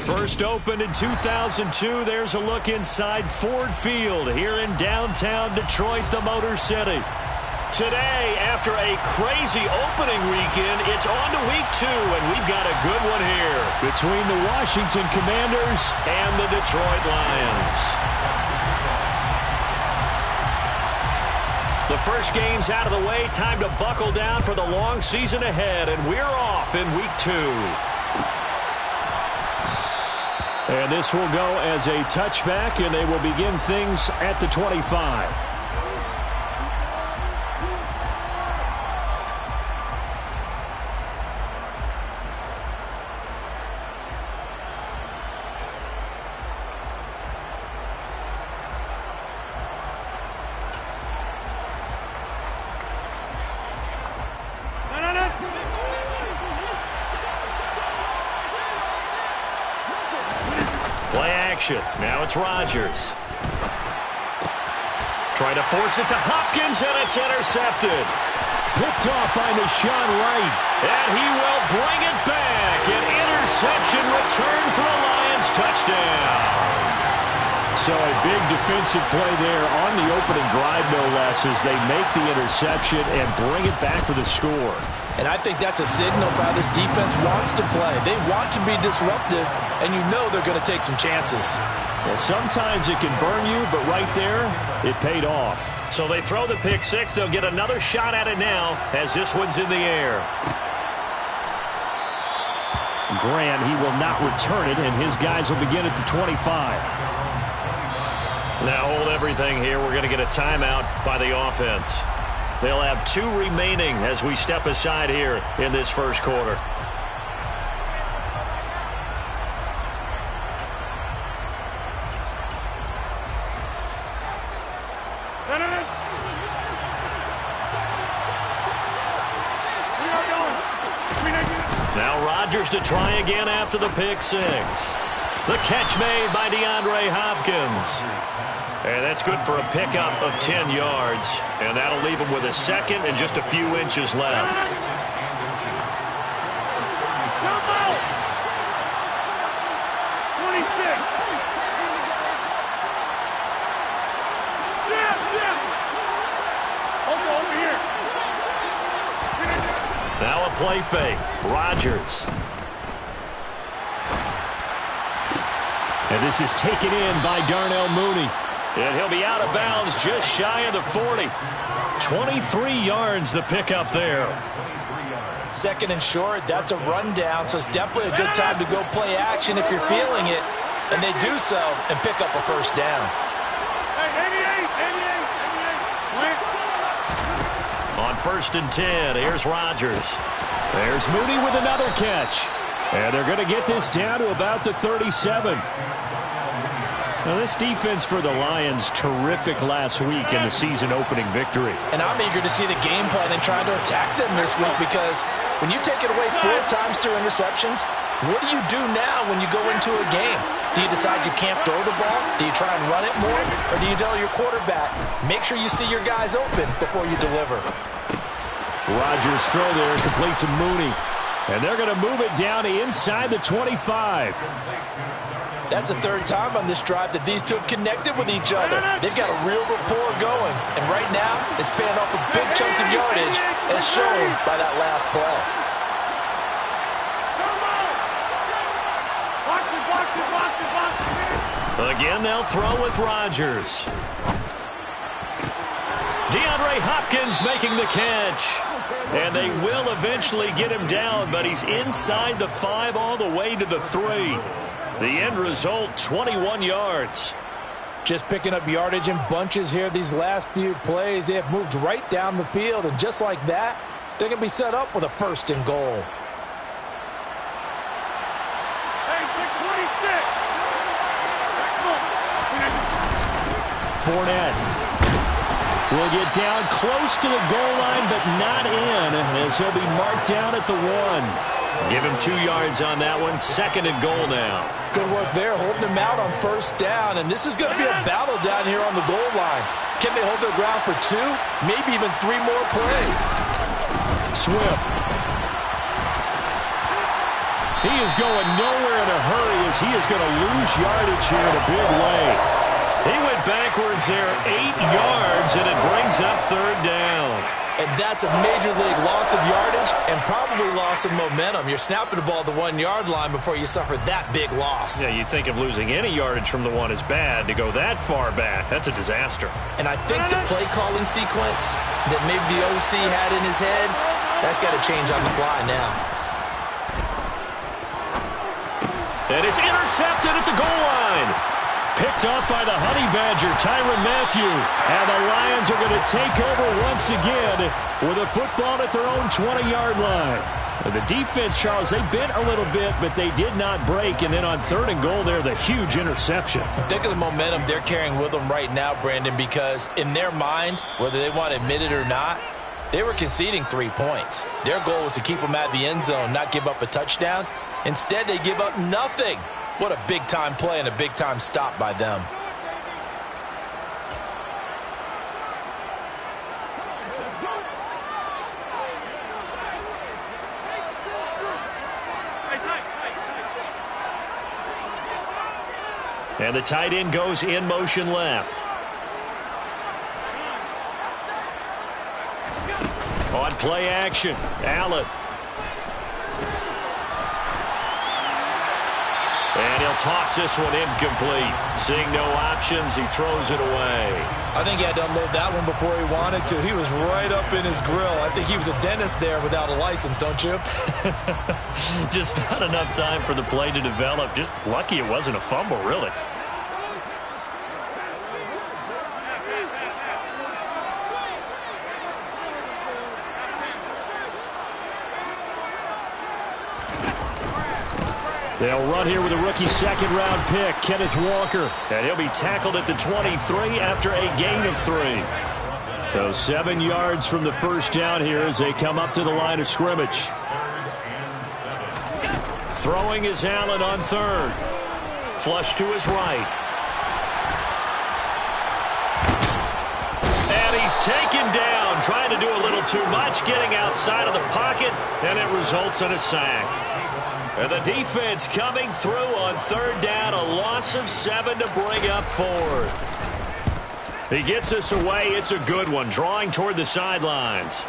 First opened in 2002, there's a look inside Ford Field here in downtown Detroit, the Motor City. Today, after a crazy opening weekend, it's on to week 2, and we've got a good one here between the Washington Commanders and the Detroit Lions. The first game's out of the way. Time to buckle down for the long season ahead, and we're off in week 2. And this will go as a touchback, and they will begin things at the 25. Now it's Rodgers. Trying to force it to Hopkins, and it's intercepted. Picked off by Deshaun Wright. And he will bring it back. An interception return for a Lions touchdown. So a big defensive play there on the opening drive, no less, as they make the interception and bring it back for the score. And I think that's a signal for how this defense wants to play. They want to be disruptive, and you know they're going to take some chances. Well, sometimes it can burn you, but right there, it paid off. So they throw the pick six. They'll get another shot at it now as this one's in the air. Grant, he will not return it, and his guys will begin at the 25. Now hold everything here. We're going to get a timeout by the offense. They'll have 2 remaining as we step aside here in this first quarter. Now Rodgers to try again after the pick six. The catch made by DeAndre Hopkins. And that's good for a pickup of 10 yards. And that'll leave him with a second and just a few inches left. Now a play fake. Rodgers. And this is taken in by Darnell Mooney. And he'll be out of bounds just shy of the 40. 23 yards the pickup there. Second and short, that's a rundown, so it's definitely a good time to go play action if you're feeling it. And they do so and pick up a first down. On 1st and 10, here's Rodgers. There's Mooney with another catch. And they're going to get this down to about the 37. Now, this defense for the Lions, terrific last week in the season-opening victory. And I'm eager to see the game plan and try to attack them this week, because when you take it away 4 times through interceptions, what do you do now when you go into a game? Do you decide you can't throw the ball? Do you try and run it more? Or do you tell your quarterback, make sure you see your guys open before you deliver? Rodgers throw there, complete to Mooney. And they're going to move it down inside the 25. That's the 3rd time on this drive that these two have connected with each other. They've got a real rapport going. And right now, it's paying off with big chunks of yardage, as shown by that last play. Again, they'll throw with Rodgers. DeAndre Hopkins making the catch. And they will eventually get him down, but he's inside the 5 all the way to the 3. The end result, 21 yards. Just picking up yardage in bunches here these last few plays. They have moved right down the field, and just like that, they're going to be set up with a 1st and goal. Fournette will get down close to the goal line, but not in, as he'll be marked down at the 1. Give him 2 yards on that one. 2nd and goal now. Good work there, holding them out on 1st down, and this is going to be a battle down here on the goal line. Can they hold their ground for 2, maybe even 3 more plays? Swift. He is going nowhere in a hurry as he is going to lose yardage here in a big way. He went backwards there 8 yards, and it brings up third down. And that's a major league loss of yardage and probably loss of momentum. You're snapping the ball at the 1-yard line before you suffer that big loss. Yeah, you think of losing any yardage from the one is bad. To go that far back, that's a disaster. And I think the play calling sequence that maybe the OC had in his head, that's got to change on the fly now. And it's intercepted at the goal line. Picked off by the Honey Badger, Tyrann Mathieu. And the Lions are going to take over once again with a football at their own 20-yard line. And the defense, Charles, they bent a little bit, but they did not break. And then on 3rd and goal there, the huge interception. Think of the momentum they're carrying with them right now, Brandon, because in their mind, whether they want to admit it or not, they were conceding 3 points. Their goal was to keep them at the end zone, not give up a touchdown. Instead, they give up nothing. What a big-time play and a big-time stop by them. And the tight end goes in motion left. On play action, Allen. And he'll toss this one incomplete. Seeing no options, he throws it away. I think he had to unload that one before he wanted to. He was right up in his grill. I think he was a dentist there without a license, don't you? Just not enough time for the play to develop. Just lucky it wasn't a fumble, really. They'll run here with a rookie second-round pick, Kenneth Walker. And he'll be tackled at the 23 after a gain of 3. So 7 yards from the first down here as they come up to the line of scrimmage. Throwing is Allen on 3rd. Flush to his right. And he's taken down, trying to do a little too much, getting outside of the pocket, and it results in a sack. And the defense coming through on 3rd down, a loss of 7 to bring up 4th. He gets us away. It's a good one, drawing toward the sidelines.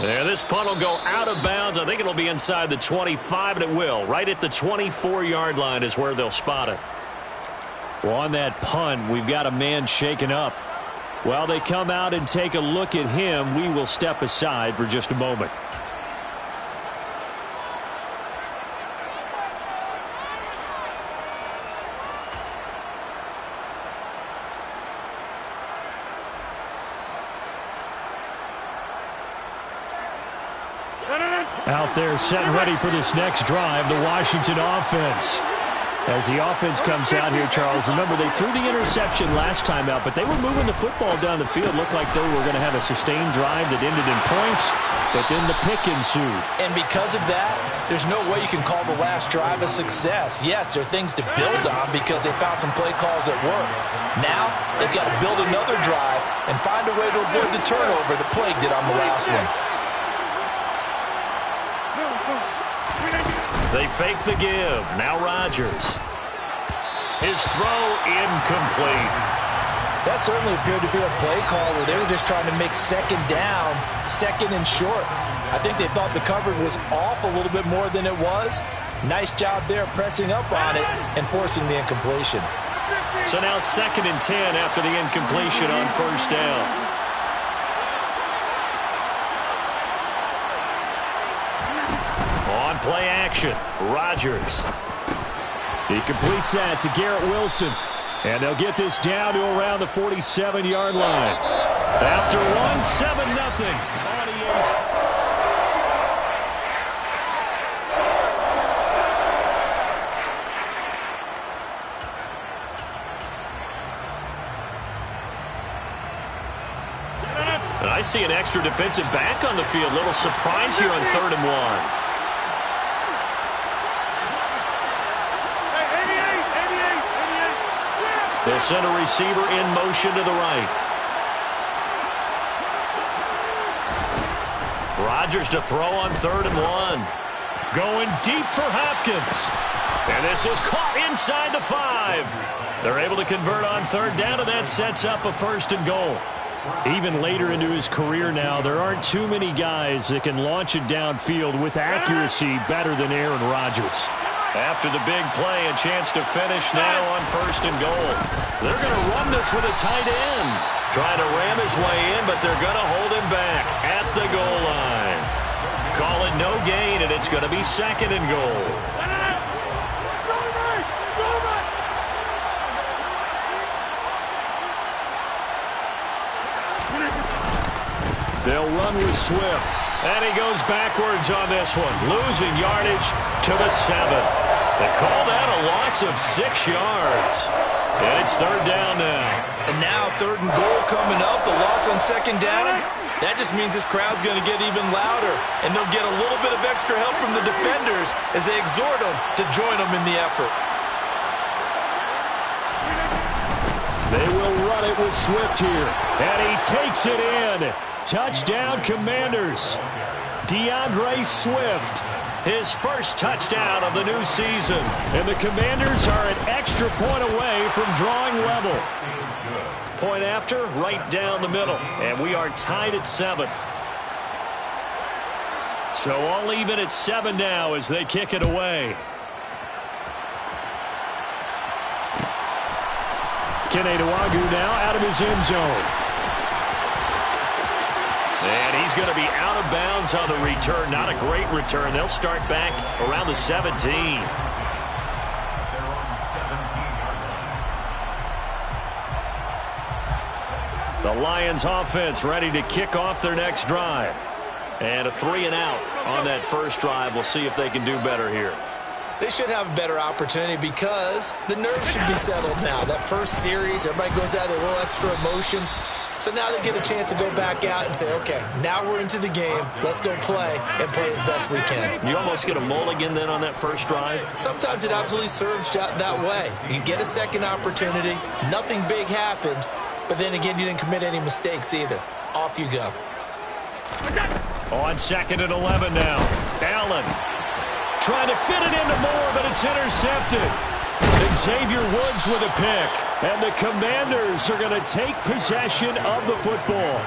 And this punt will go out of bounds. I think it'll be inside the 25, and it will. Right at the 24-yard line is where they'll spot it. Well, on that punt, we've got a man shaken up. While they come out and take a look at him, we will step aside for just a moment. Out there set and ready for this next drive, the Washington offense. As the offense comes out here, Charles, remember they threw the interception last time out, but they were moving the football down the field. Looked like they were going to have a sustained drive that ended in points, but then the pick ensued. And because of that, there's no way you can call the last drive a success. Yes, there are things to build on because they found some play calls that work. Now, they've got to build another drive and find a way to avoid the turnover that plagued it on the last one. They fake the give. Now Rodgers. His throw incomplete. That certainly appeared to be a play call where they were just trying to make second down, second and short. I think they thought the coverage was off a little bit more than it was. Nice job there pressing up on it and forcing the incompletion. So now 2nd and 10 after the incompletion on 1st down. On play action, Rodgers. He completes that to Garrett Wilson. And they'll get this down to around the 47-yard line. After one, 7-0. I see an extra defensive back on the field. Little surprise here on 3rd and 1. They'll send a receiver in motion to the right. Rodgers to throw on 3rd and 1. Going deep for Hopkins. And this is caught inside the 5. They're able to convert on third down, and that sets up a 1st and goal. Even later into his career now, there aren't too many guys that can launch it downfield with accuracy better than Aaron Rodgers. After the big play, a chance to finish now on 1st and goal. They're going to run this with a tight end. Trying to ram his way in, but they're going to hold him back at the goal line. Call it no gain, and it's going to be 2nd and goal. They'll run with Swift. And he goes backwards on this one, losing yardage to the 7. They call that a loss of 6 yards. And it's 3rd down now. And now 3rd and goal coming up, the loss on 2nd down. That just means this crowd's going to get even louder. And they'll get a little bit of extra help from the defenders as they exhort them to join them in the effort. They will run it with Swift here. And he takes it in. Touchdown, Commanders. DeAndre Swift, his first touchdown of the new season. And the Commanders are an extra point away from drawing level. Point after, right down the middle. And we are tied at 7. So all even at 7 now as they kick it away. Kene Nwangwu now out of his end zone. And he's going to be out of bounds on the return. Not a great return. They'll start back around the 17. The Lions offense ready to kick off their next drive. And a 3 and out on that first drive. We'll see if they can do better here. They should have a better opportunity because the nerves should be settled now. That first series, everybody goes out with a little extra emotion. So now they get a chance to go back out and say, okay, now we're into the game. Let's go play and play as best we can. You almost get a mulligan then on that first drive? Sometimes it absolutely serves that way. You get a second opportunity. Nothing big happened. But then again, you didn't commit any mistakes either. Off you go. On 2nd and 11 now. Allen trying to fit it into Moore, but it's intercepted. Xavier Woods with a pick. And the Commanders are going to take possession of the football.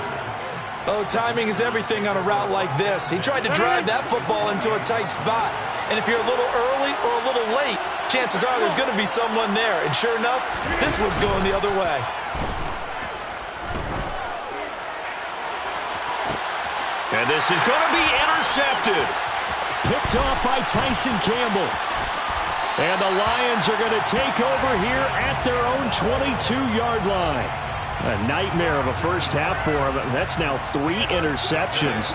Oh, timing is everything on a route like this. He tried to drive that football into a tight spot. And if you're a little early or a little late, chances are there's going to be someone there. And sure enough, this one's going the other way. And this is going to be intercepted. Picked off by Tyson Campbell. And the Lions are going to take over here at their own 22-yard line. A nightmare of a first half for him. That's now 3 interceptions.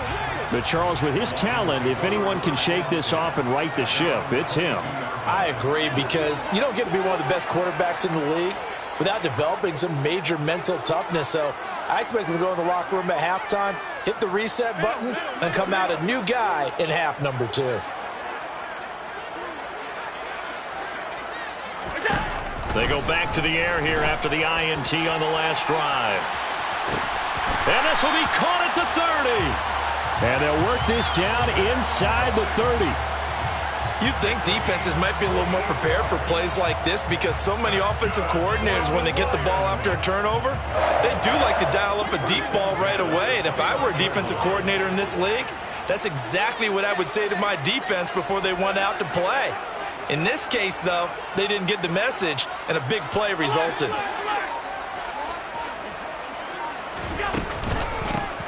But Charles, with his talent, if anyone can shake this off and right the ship, it's him. I agree, because you don't get to be one of the best quarterbacks in the league without developing some major mental toughness. So I expect him to go in the locker room at halftime, hit the reset button, and come out a new guy in half number 2. They go back to the air here after the INT on the last drive. And this will be caught at the 30. And they'll work this down inside the 30. You'd think defenses might be a little more prepared for plays like this because so many offensive coordinators, when they get the ball after a turnover, they do like to dial up a deep ball right away. And if I were a defensive coordinator in this league, that's exactly what I would say to my defense before they went out to play. In this case, though, they didn't get the message, and a big play resulted.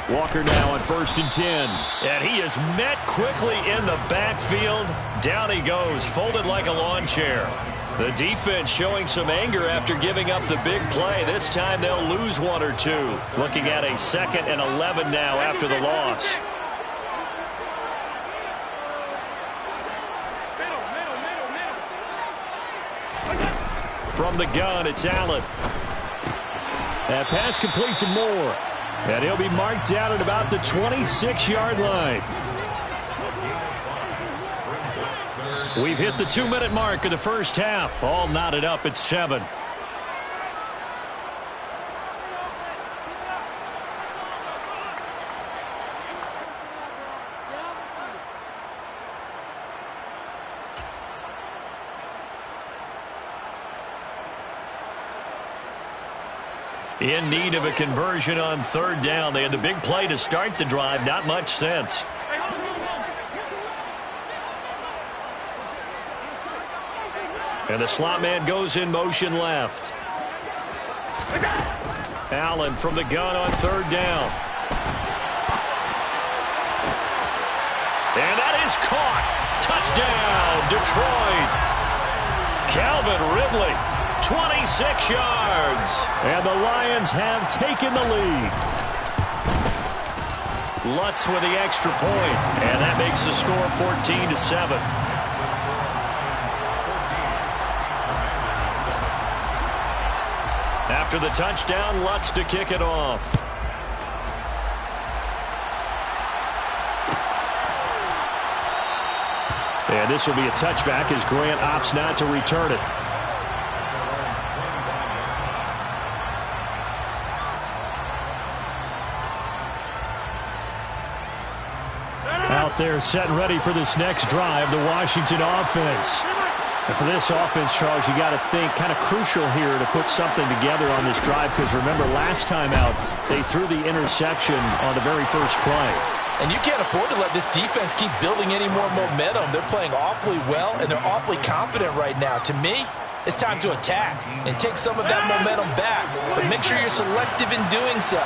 Walker now on 1st and 10. And he is met quickly in the backfield. Down he goes, folded like a lawn chair. The defense showing some anger after giving up the big play. This time they'll lose 1 or 2. Looking at a 2nd and 11 now after the loss. From the gun, it's Allen. That pass complete to Moore. And he'll be marked down at about the 26-yard line. We've hit the 2-minute mark of the first half. All knotted up at 7. In need of a conversion on third down. They had the big play to start the drive. Not much sense. And the slot man goes in motion left. Allen from the gun on third down. And that is caught. Touchdown, Detroit. Calvin Ridley, 26 yards. And the Lions have taken the lead. Lutz with the extra point. And that makes the score 14-7. After the touchdown, Lutz to kick it off. And this will be a touchback as Grant opts not to return it. Out there set and ready for this next drive, the Washington offense. And for this offense, Charles, you got to think kind of crucial here to put something together on this drive because remember last time out they threw the interception on the very first play. And you can't afford to let this defense keep building any more momentum. They're playing awfully well and they're awfully confident right now. To me, it's time to attack and take some of that momentum back, but make sure you're selective in doing so.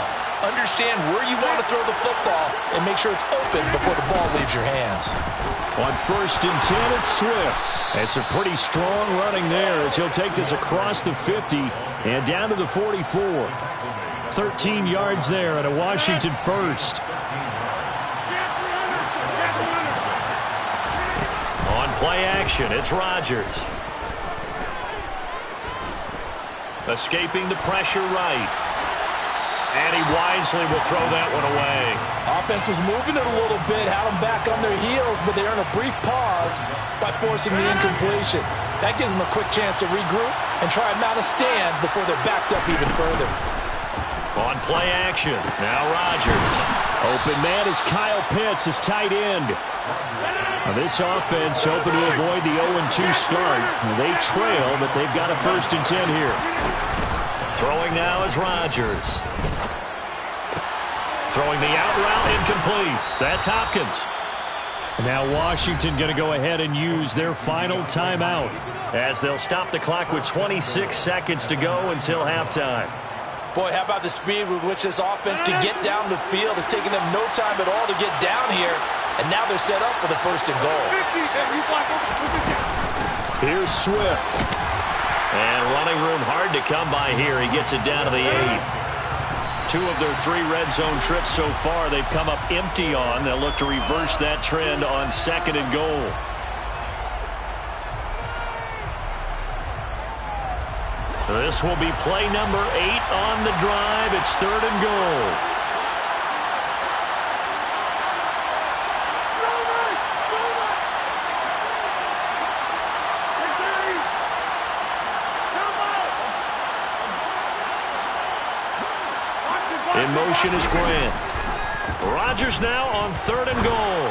Understand where you want to throw the football and make sure it's open before the ball leaves your hands. On 1st and 10, it's Swift. It's a pretty strong running there as he'll take this across the 50 and down to the 44. 13 yards there at a Washington first. On play action, it's Rodgers. Escaping the pressure right. And he wisely will throw that one away. Offense was moving it a little bit, had them back on their heels, but they earn a brief pause by forcing the incompletion. That gives them a quick chance to regroup and try and mount a stand before they're backed up even further. On play action, now Rodgers. Open man is Kyle Pitts, his tight end. Now this offense hoping to avoid the 0-2 start. They trail, but they've got a 1st and 10 here. Throwing now is Rodgers. Throwing the out route incomplete. That's Hopkins. Now Washington going to go ahead and use their final timeout as they'll stop the clock with 26 seconds to go until halftime. Boy, how about the speed with which this offense can get down the field? It's taken them no time at all to get down here, and now they're set up for the 1st and goal. Here's Swift. And running room hard to come by here. He gets it down to the 8. 2 of their 3 red zone trips so far they've come up empty on. They'll look to reverse that trend on 2nd and goal. This will be play number 8 on the drive. It's 3rd and goal. In motion is Grant. Rodgers now on 3rd and goal.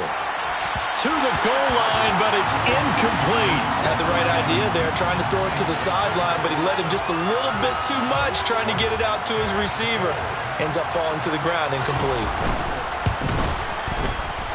To the goal line, but it's incomplete. Had the right idea there, trying to throw it to the sideline, but he led him just a little bit too much, trying to get it out to his receiver. Ends up falling to the ground, incomplete.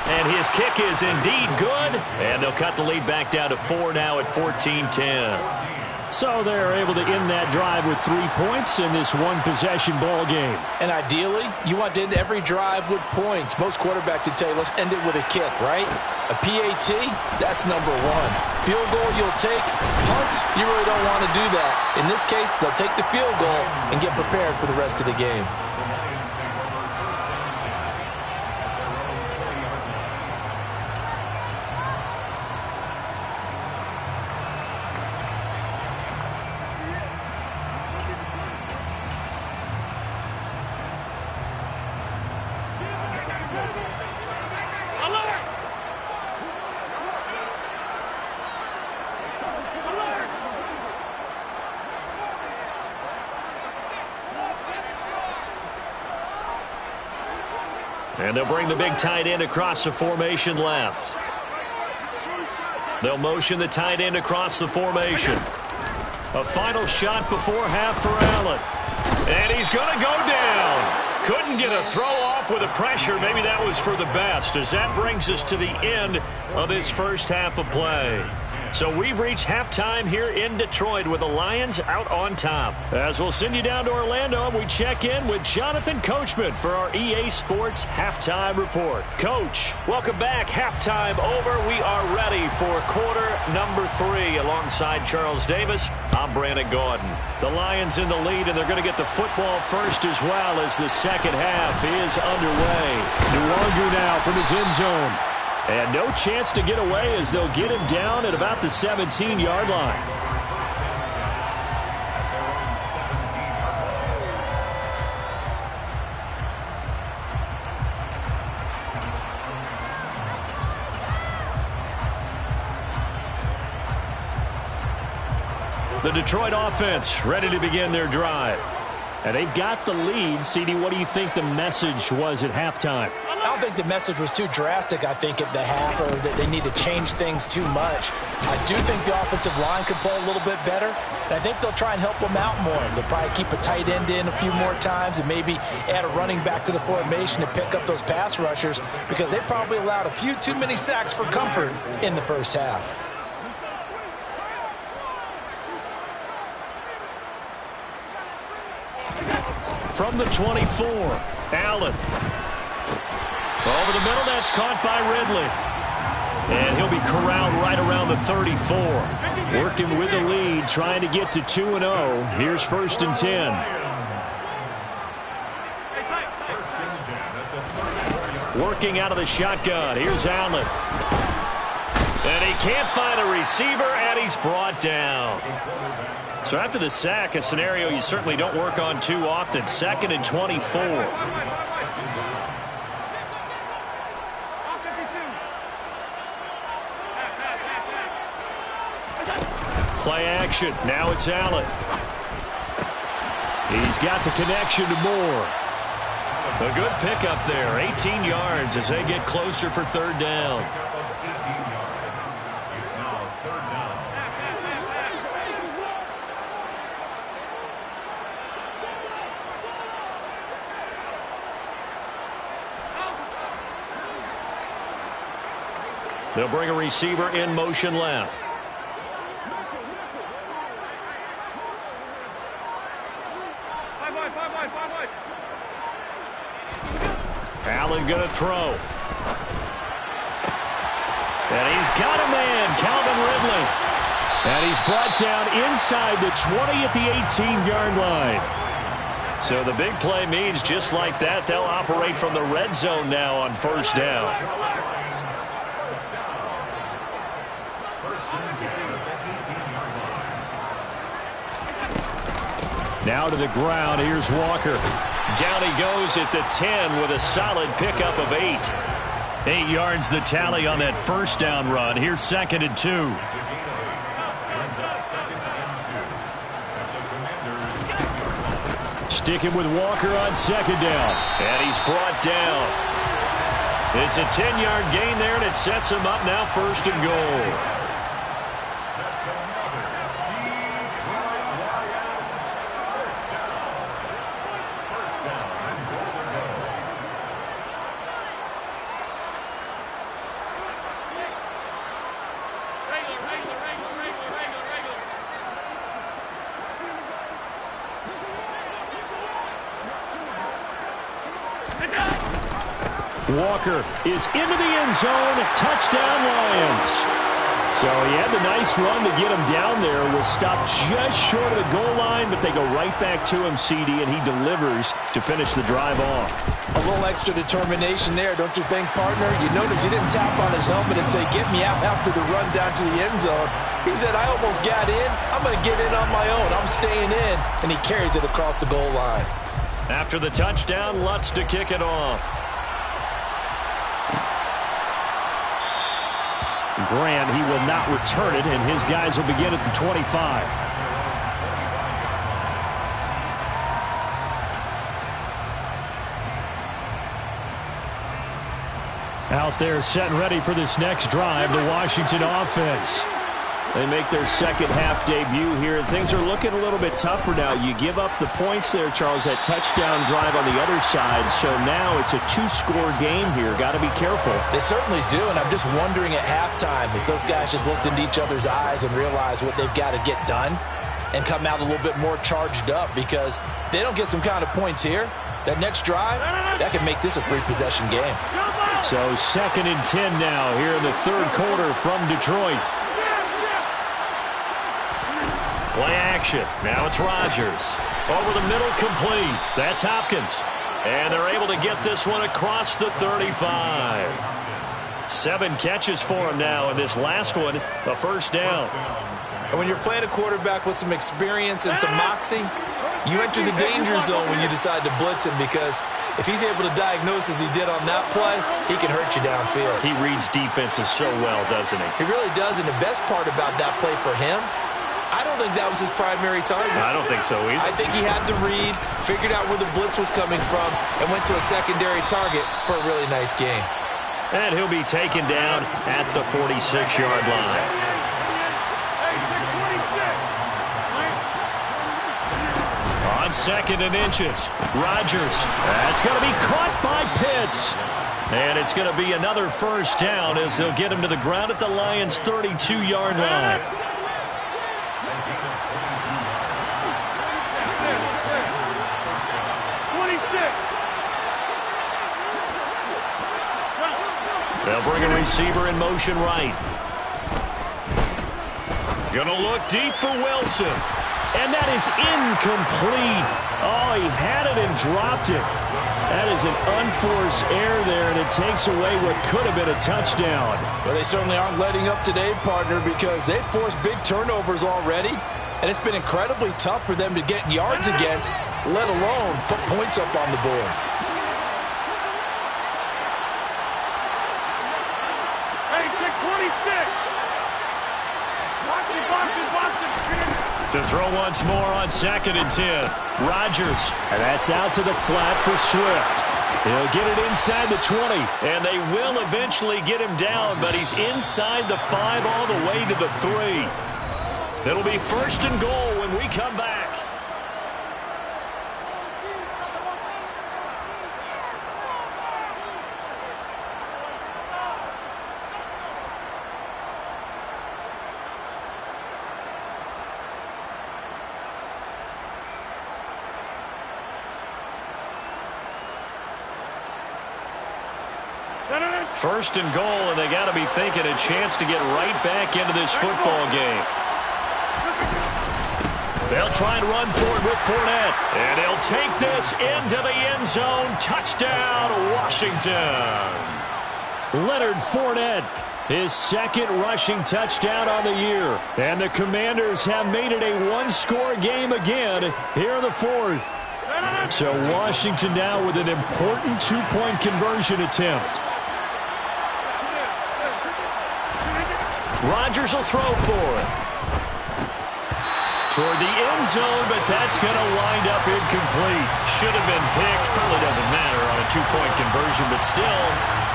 And his kick is indeed good. And they'll cut the lead back down to 4 now at 14-10. So they're able to end that drive with 3 points in this one-possession ball game. And ideally, you want to end every drive with points. Most quarterbacks would tell you, let's end it with a kick, right? A PAT, that's number 1. Field goal you'll take. Punts, you really don't want to do that. In this case, they'll take the field goal and get prepared for the rest of the game. And they'll bring the big tight end across the formation left. They'll motion the tight end across the formation. A final shot before half for Allen. And he's going to didn't get a throw off with the pressure. Maybe that was for the best, as that brings us to the end of this first half of play. So we've reached halftime here in Detroit with the Lions out on top. As we'll send you down to Orlando, we check in with Jonathan Coachman for our EA Sports Halftime Report. Coach, welcome back. Halftime over. We are ready for quarter number 3. Alongside Charles Davis, I'm Brandon Gaudin. The Lions in the lead, and they're going to get the football first as well as the second half is underway. Nwangu now from his end zone. And no chance to get away as they'll get him down at about the 17-yard line. The Detroit offense ready to begin their drive. And they've got the lead. CD, what do you think the message was at halftime? I don't think the message was too drastic, I think, at the half, or that they need to change things too much. I do think the offensive line could play a little bit better, and I think they'll try and help them out more. They'll probably keep a tight end in a few more times and maybe add a running back to the formation to pick up those pass rushers, because they probably allowed a few too many sacks for comfort in the first half. From the 24, Allen. Over the middle, that's caught by Ridley. And he'll be corralled right around the 34. Working with the lead, trying to get to 2-0. Here's 1st and 10. Working out of the shotgun. Here's Allen. And he can't find a receiver, and he's brought down. So after the sack, a scenario you certainly don't work on too often. 2nd and 24. Play action. Now it's Allen. He's got the connection to Moore. A good pickup there. 18 yards as they get closer for 3rd down. They'll bring a receiver in motion left. Allen going to throw. And he's got a man, Calvin Ridley. And he's brought down inside the 20 at the 18-yard line. So the big play means just like that, they'll operate from the red zone now on 1st down. Now to the ground. Here's Walker. Down he goes at the 10 with a solid pickup of 8. 8 yards the tally on that 1st down run. Here's 2nd and 2. Sticking with Walker on 2nd down. And he's brought down. It's a 10-yard gain there, and it sets him up now 1st and goal. Walker is into the end zone. Touchdown, Lions. So he had the nice run to get him down there. Was stopped just short of the goal line, but they go right back to him, CD, and he delivers to finish the drive off. A little extra determination there, don't you think, partner? You notice he didn't tap on his helmet and say, "Get me out," after the run down to the end zone. He said, "I almost got in. I'm going to get in on my own. I'm staying in." And he carries it across the goal line. After the touchdown, Lutz to kick it off. Grant, he will not return it, and his guys will begin at the 25. Out there set and ready for this next drive, the Washington offense. They make their second half debut here. Things are looking a little bit tougher now. You give up the points there, Charles, that touchdown drive on the other side. So now it's a two-score game here. Got to be careful. They certainly do, and I'm just wondering at halftime if those guys just looked into each other's eyes and realized what they've got to get done and come out a little bit more charged up, because if they don't get some kind of points here, that next drive, that could make this a three-possession game. So 2nd and 10 now here in the third quarter from Detroit. Play action. Now it's Rodgers. Over the middle, complete. That's Hopkins. And they're able to get this one across the 35. 7 catches for him now, and this last one, a first down. And when you're playing a quarterback with some experience and some moxie, you enter the danger zone when you decide to blitz him, because if he's able to diagnose as he did on that play, he can hurt you downfield. He reads defenses so well, doesn't he? He really does, and the best part about that play for him, I don't think that was his primary target. I don't think so either. I think he had the read, figured out where the blitz was coming from, and went to a secondary target for a really nice gain. And he'll be taken down at the 46-yard line. On 2nd and inches, Rodgers. That's going to be caught by Pitts. And it's going to be another first down as they'll get him to the ground at the Lions' 32-yard line. They'll bring a receiver in motion right. Gonna look deep for Wilson. And that is incomplete. Oh, he had it and dropped it. That is an unforced error there, and it takes away what could have been a touchdown. Well, they certainly aren't letting up today, partner, because they've forced big turnovers already, and it's been incredibly tough for them to get yards against, let alone put points up on the board. To throw once more on 2nd and 10. Rodgers. And that's out to the flat for Swift. He'll get it inside the 20. And they will eventually get him down, but he's inside the 5 all the way to the 3. It'll be 1st and goal when we come back. First and goal, and they got to be thinking a chance to get right back into this football game. They'll try and run for it with Fournette. And he'll take this into the end zone. Touchdown, Washington. Leonard Fournette, his 2nd rushing touchdown on the year. And the Commanders have made it a one-score game again here in the 4th. So Washington now with an important two-point conversion attempt. Rodgers will throw for it. Toward the end zone, but that's going to wind up incomplete. Should have been picked. Probably doesn't matter on a two-point conversion, but still,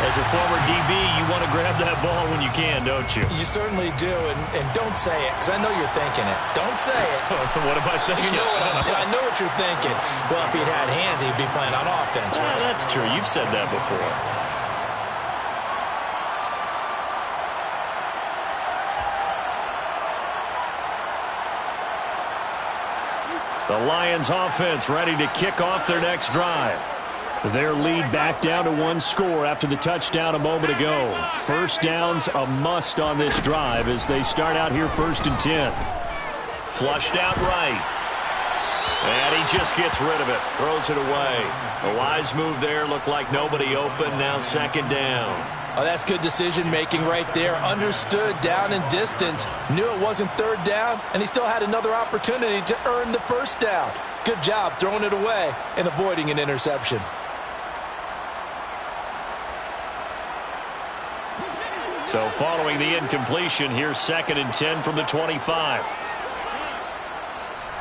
as a former DB, you want to grab that ball when you can, don't you? You certainly do, and don't say it, because I know you're thinking it. Don't say it. What am I thinking? You know I know what you're thinking. Well, if he'd had hands, he'd be playing on offense. Right? That's true. You've said that before. The Lions offense ready to kick off their next drive. Their lead back down to 1 score after the touchdown a moment ago. First down's a must on this drive as they start out here 1st and 10. Flushed out right. And he just gets rid of it. Throws it away. A wise move there. Looked like nobody open. Now 2nd down. Oh, that's good decision-making right there. Understood down and distance. Knew it wasn't 3rd down, and he still had another opportunity to earn the 1st down. Good job throwing it away and avoiding an interception. So following the incompletion, here's 2nd and 10 from the 25.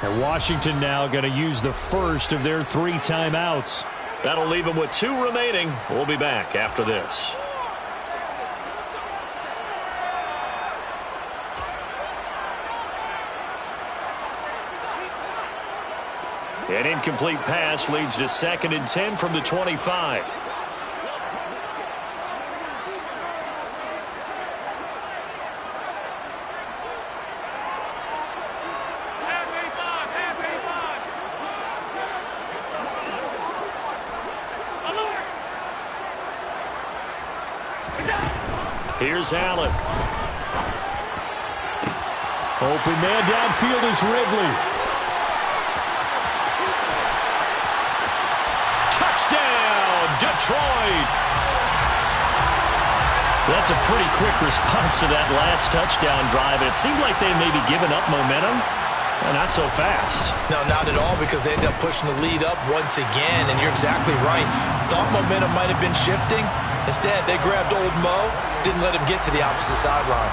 And Washington now going to use the first of their 3 timeouts. That'll leave them with 2 remaining. We'll be back after this. An incomplete pass leads to 2nd and 10 from the 25. Here's Allen. Open man downfield is Ridley. Touchdown, Detroit. That's a pretty quick response to that last touchdown drive. It seemed like they maybe given up momentum. Well, not so fast. No, not at all, because they ended up pushing the lead up once again, and you're exactly right. Thought momentum might have been shifting. Instead, they grabbed old Mo, didn't let him get to the opposite sideline.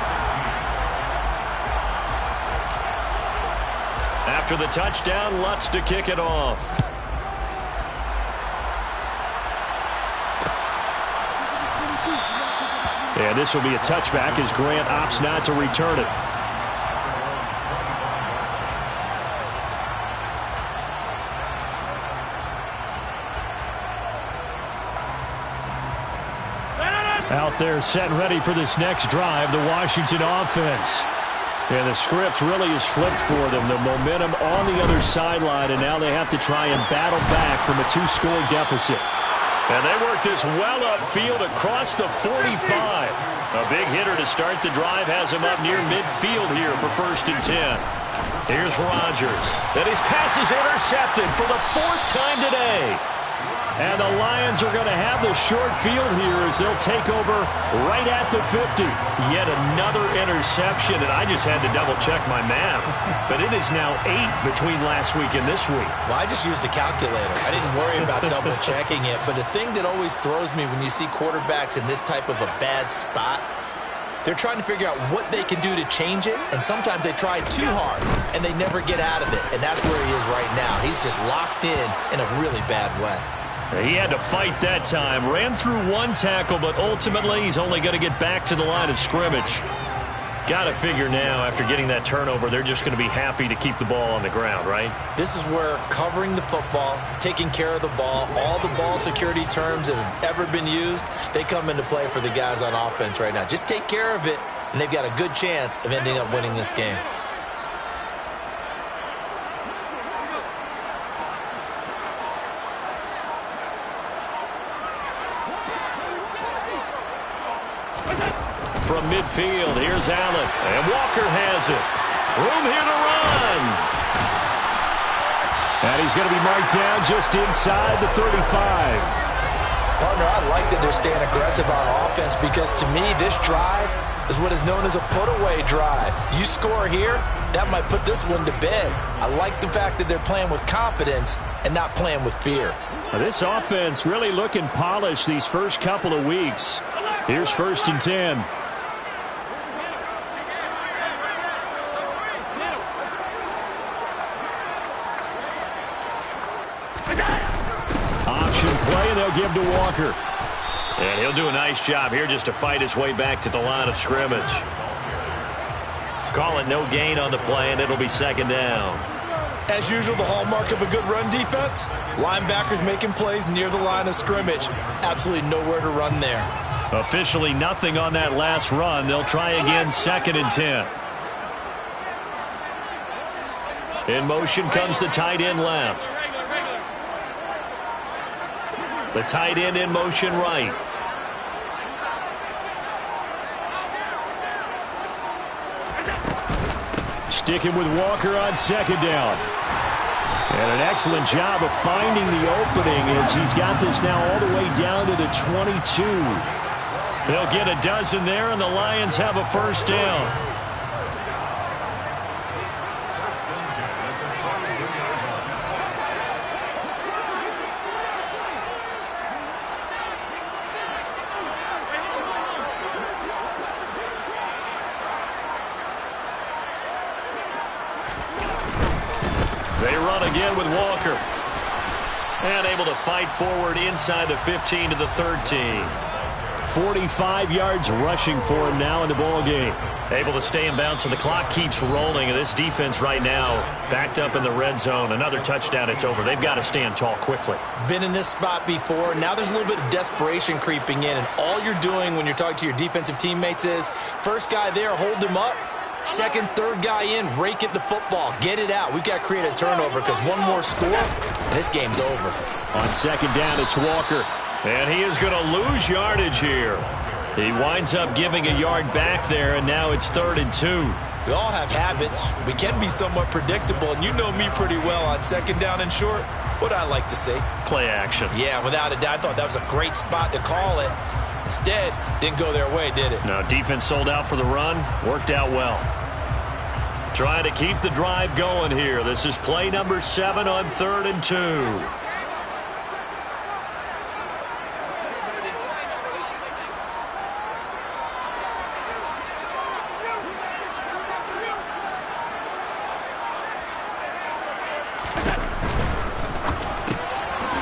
After the touchdown, Lutz to kick it off. And this will be a touchback as Grant opts not to return it. Out there set and ready for this next drive, the Washington offense. And the script really is flipped for them. The momentum on the other sideline, and now they have to try and battle back from a 2-score deficit. And they work this well upfield across the 45. A big hitter to start the drive has him up near midfield here for 1st and 10. Here's Rodgers. And his pass is intercepted for the 4th time today. And the Lions are going to have the short field here as they'll take over right at the 50. Yet another interception, and I just had to double-check my math. But it is now 8 between last week and this week. Well, I just used a calculator. I didn't worry about double-checking it. But the thing that always throws me when you see quarterbacks in this type of a bad spot, they're trying to figure out what they can do to change it, and sometimes they try too hard, and they never get out of it. And that's where he is right now. He's just locked in a really bad way. He had to fight that time. Ran through 1 tackle, but ultimately he's only going to get back to the line of scrimmage. Got to figure now, after getting that turnover, they're just going to be happy to keep the ball on the ground, right? This is where covering the football, taking care of the ball, all the ball security terms that have ever been used, they come into play for the guys on offense right now. Just take care of it, and they've got a good chance of ending up winning this game. From midfield, here's Allen. And Walker has it. Room here to run. And he's going to be marked down just inside the 35. Partner, I like that they're staying aggressive on offense, because to me, this drive is what is known as a put-away drive. You score here, that might put this one to bed. I like the fact that they're playing with confidence and not playing with fear. Now, this offense really looking polished these first couple of weeks. Here's 1st and 10. Option play, and they'll give to Walker. And he'll do a nice job here just to fight his way back to the line of scrimmage. Call it no gain on the play, and it'll be 2nd down. As usual, the hallmark of a good run defense, linebackers making plays near the line of scrimmage. Absolutely nowhere to run there. Officially nothing on that last run. They'll try again, 2nd and 10. In motion comes the tight end left. The tight end in motion right. Sticking with Walker on 2nd down. And an excellent job of finding the opening as he's got this now all the way down to the 22. They'll get a dozen there, and the Lions have a 1st down. They run again with Walker. And able to fight forward inside the 15 to the 13. 45 yards rushing for him now in the ball game. Able to stay in bounds, so the clock keeps rolling. And this defense right now backed up in the red zone. Another touchdown, it's over. They've got to stand tall quickly. Been in this spot before. Now there's a little bit of desperation creeping in. And all you're doing when you're talking to your defensive teammates is, first guy there, hold him up. Second, third guy in, rake it the football. Get it out. We've got to create a turnover because one more score, and this game's over. On second down, it's Walker. And he is going to lose yardage here. He winds up giving a yard back there, and now it's 3rd and 2. We all have habits. We can be somewhat predictable, and you know me pretty well on second down and short. What I like to see? Play action. Yeah, without a doubt. I thought that was a great spot to call it. Instead, didn't go their way, did it? No, defense sold out for the run. Worked out well. Trying to keep the drive going here. This is play number 7 on 3rd and 2.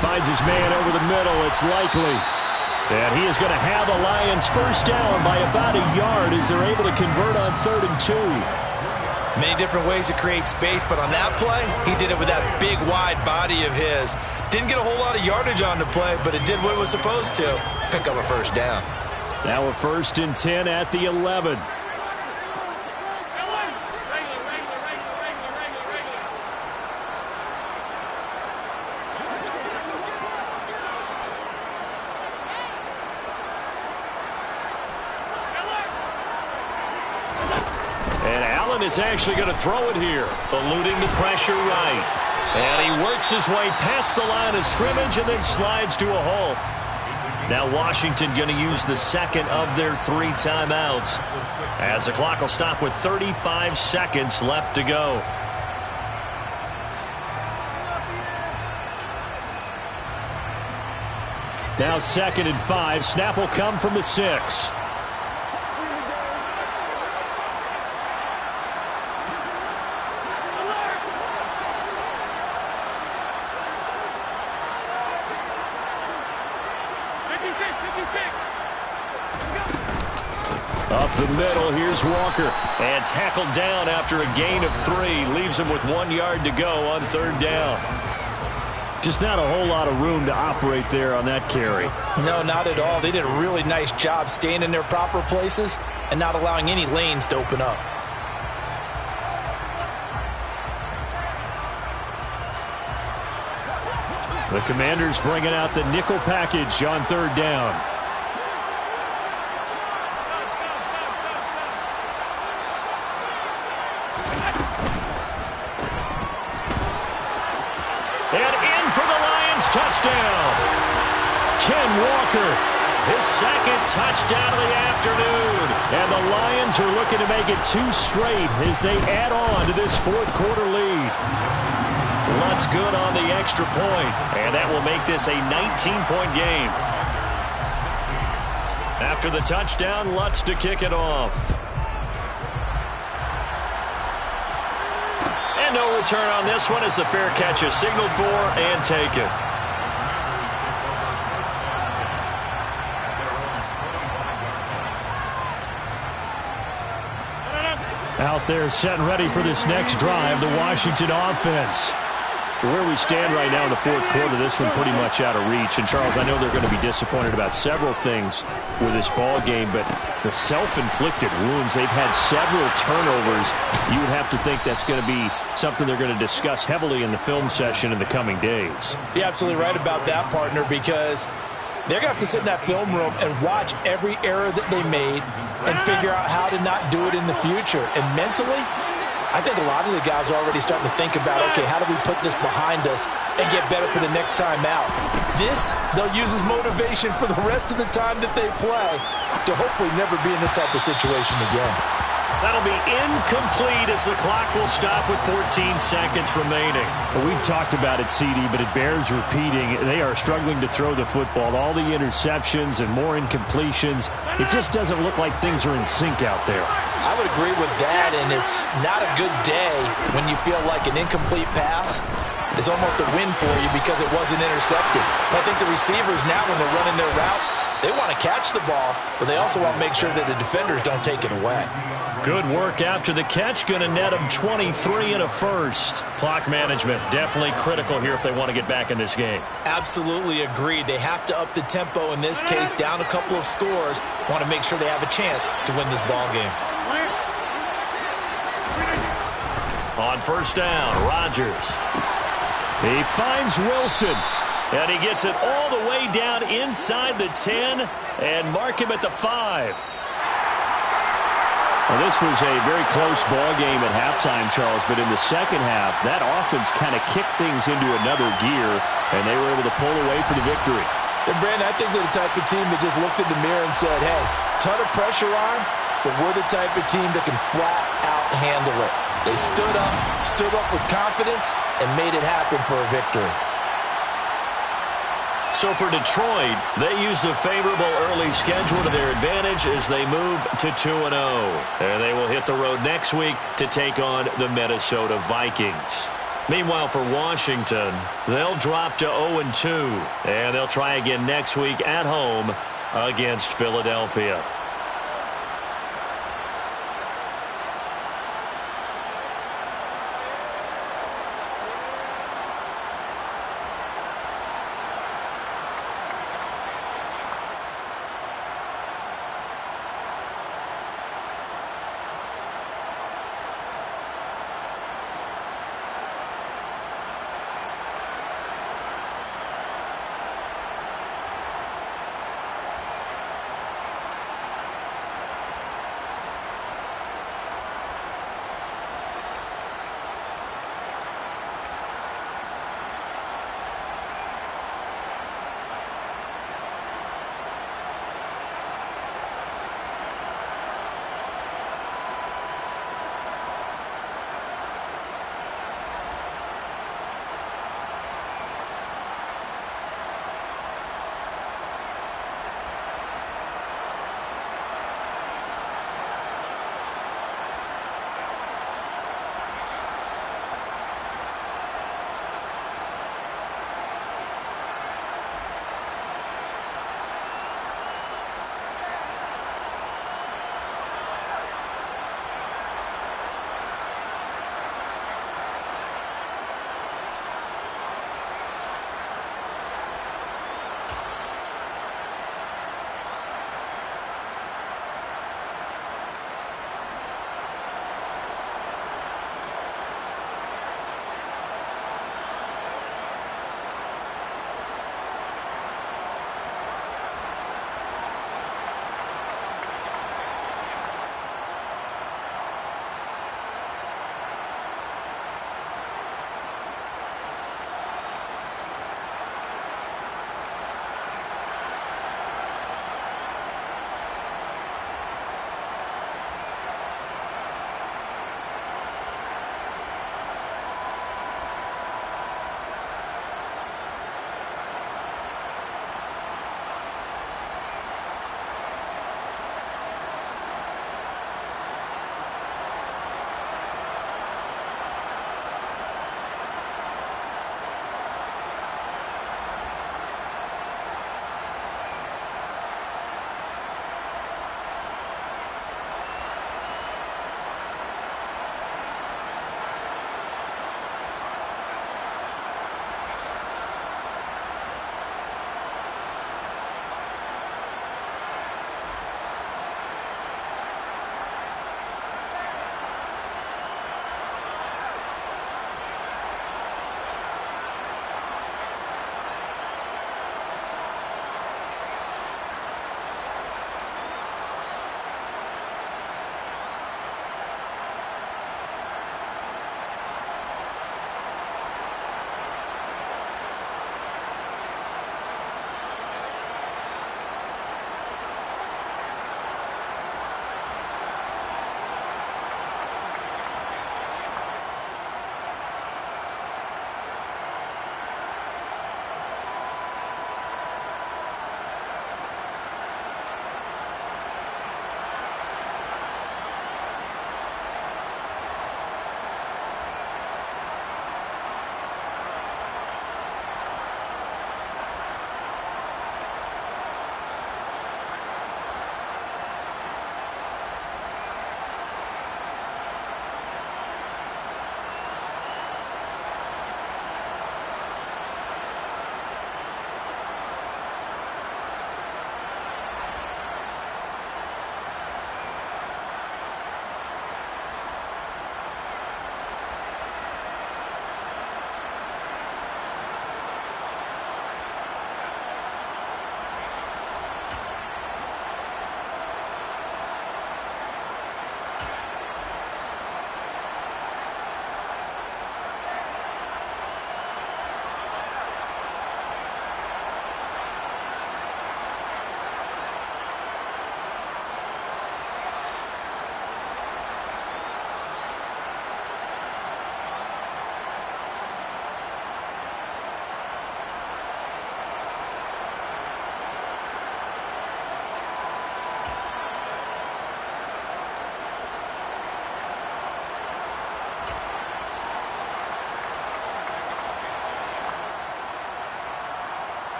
Finds his man over the middle. It's Likely. And he is going to have the Lions first down by about a yard as they're able to convert on 3rd and 2. Many different ways to create space, but on that play, he did it with that big, wide body of his. Didn't get a whole lot of yardage on the play, but it did what it was supposed to. Pick up a first down. Now a 1st and 10 at the 11. Is actually going to throw it here, eluding the pressure right. And he works his way past the line of scrimmage and then slides to a halt. Now Washington going to use the second of their 3 timeouts as the clock will stop with 35 seconds left to go. Now 2nd and 5. Snap will come from the 6. Up the middle, here's Walker. And tackled down after a gain of 3. Leaves him with 1 yard to go on 3rd down. Just not a whole lot of room to operate there on that carry. No, not at all. They did a really nice job staying in their proper places and not allowing any lanes to open up. The Commanders bringing out the nickel package on 3rd down. Touchdown. Ken Walker, his 2nd touchdown of the afternoon. And the Lions are looking to make it 2 straight as they add on to this 4th quarter lead. Lutz good on the extra point, and that will make this a 19-point game. After the touchdown, Lutz to kick it off. And no return on this one as the fair catch is signaled for and taken. Out there set and ready for this next drive, the Washington offense. Where we stand right now in the 4th quarter, this one pretty much out of reach. And, Charles, I know they're going to be disappointed about several things with this ball game, but the self-inflicted wounds, they've had several turnovers. You would have to think that's going to be something they're going to discuss heavily in the film session in the coming days. You're absolutely right about that, partner, because they're going to have to sit in that film room and watch every error that they made and figure out how to not do it in the future. And mentally, I think a lot of the guys are already starting to think about, okay, how do we put this behind us and get better for the next time out? This, they'll use as motivation for the rest of the time that they play to hopefully never be in this type of situation again. That'll be incomplete as the clock will stop with 14 seconds remaining. Well, we've talked about it, CD, but it bears repeating. They are struggling to throw the football. All the interceptions and more incompletions. It just doesn't look like things are in sync out there. I would agree with that, and it's not a good day when you feel like an incomplete pass is almost a win for you because it wasn't intercepted. I think the receivers now, when they're running their routes, They want to catch the ball, but they also want to make sure that the defenders don't take it away. Good work after the catch. Going to net them 23 and a first. Clock management definitely critical here if they want to get back in this game. Absolutely agreed. They have to up the tempo in this case, down a couple of scores. Want to make sure they have a chance to win this ball game. On first down, Rodgers. He finds Wilson. And he gets it all the way down inside the 10 and mark him at the 5. Well, this was a very close ball game at halftime, Charles, but in the second half, that offense kind of kicked things into another gear, and they were able to pull away for the victory. And Brandon, I think they're the type of team that just looked in the mirror and said, hey, ton of pressure on, but we're the type of team that can flat out handle it. They stood up with confidence, and made it happen for a victory. So for Detroit, they used a favorable early schedule to their advantage as they move to 2-0. And they will hit the road next week to take on the Vikings. Meanwhile, for Washington, they'll drop to 0-2. And they'll try again next week at home against Philadelphia.